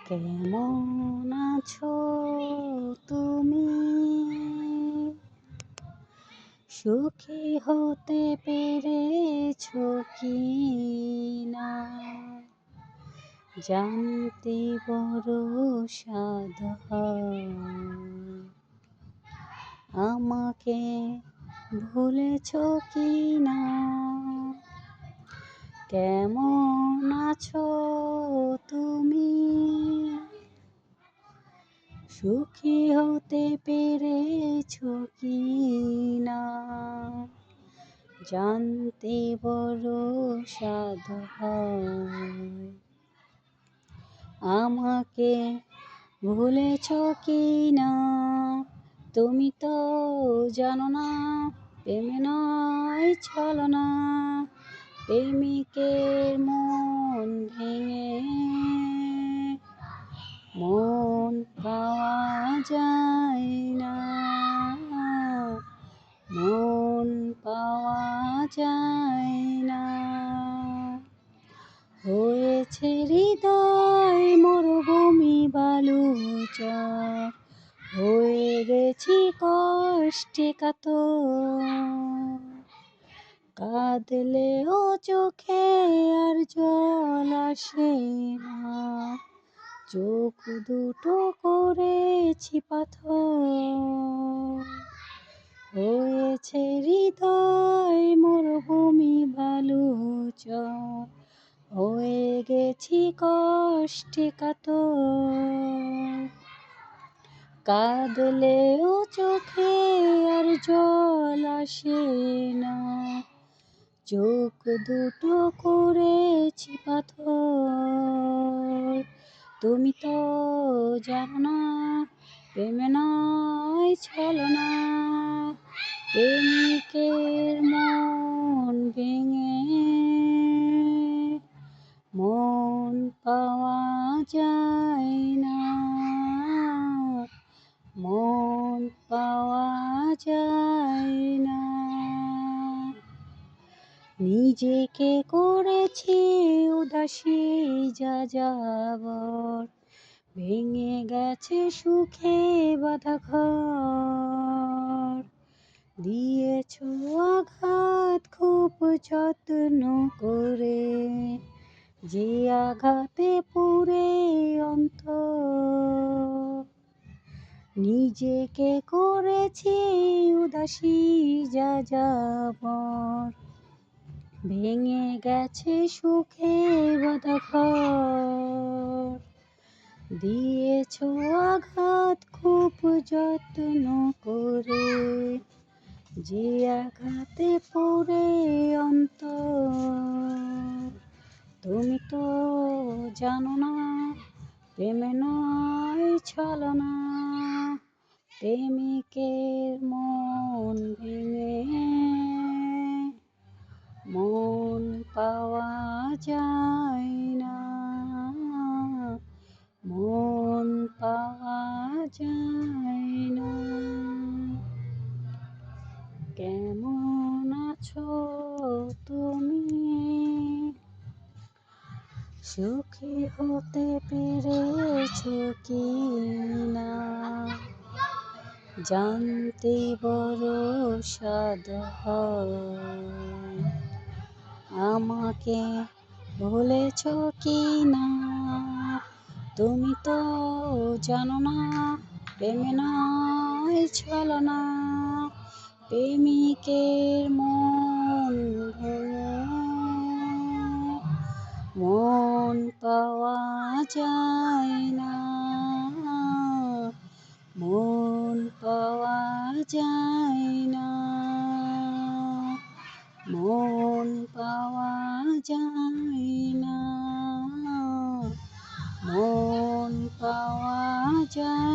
কেমন আছো তুমি? সুখী হতে পেরেছো কি না? জানতে বড় সাধ হয়। আমাকে ভুলেছো কি না? কেমন আছো তুমি? সুখী হতে পেরেছো কি না? জানতে বড় সাধ হয়। আমাকে ভুলেছো কি না? তুমি তো জানো না, প্রেমে নয় ছলনা। প্রেমিকের মন ভেঙে মন পাওয়া যায় না। মন পাওয়া যায় না। হয়েছে হৃদয় মরুভূমি বালুচর। হয়ে গেছি কষ্টে কাতর। কাঁদলেও চোখে আর জল আসে না। চোখ দুটো করেছি পাথর। হয়েছে হৃদয় মরুভূমি বালুচর। হয়ে গেছি কষ্টে কাতর। কাঁদলেও চোখে আর জল আসে না। চোখ দুটো করেছি পাথর। তুমি তো জানো না, প্রেমে নয় ছলনা। প্রেমিকের মন ভেঙে মন পাওয়া যায় না। মন পাওয়া যায় না। নিজেকে করেছি উদাসী যাযাবর। ভেঙে গেছে সুখে বাঁধা ঘর। দিয়েছো আঘাত খুব যত্ন করে। যে আঘাতে পুড়ে অন্তর। নিজেকে করেছি উদাসী যাযাবর। ভেঙে গেছে সুখে বাঁধা ঘর। দিয়েছো আঘাত খুব যত্ন করে। যে আঘাতে পুড়ে অন্তর। তুমি তো জানো না, প্রেমে নয় ছলনা। প্রেমিকের মন ভেঙে মন পাওয়া যায় না। মন পাওয়া যায় না। কেমন আছো তুমি? সুখী হতে পেরেছো কি না? জানতে বড় সাধ হয়। আমাকে ভুলেছো কি না? তুমি তো জানো না, প্রেমে নয় ছলনা। প্রেমিকের মন ভেঙে মন পাওয়া যায় না। মন পাওয়া যায় না। মন পাওয়া যায় না। মন পাওয়া যায়।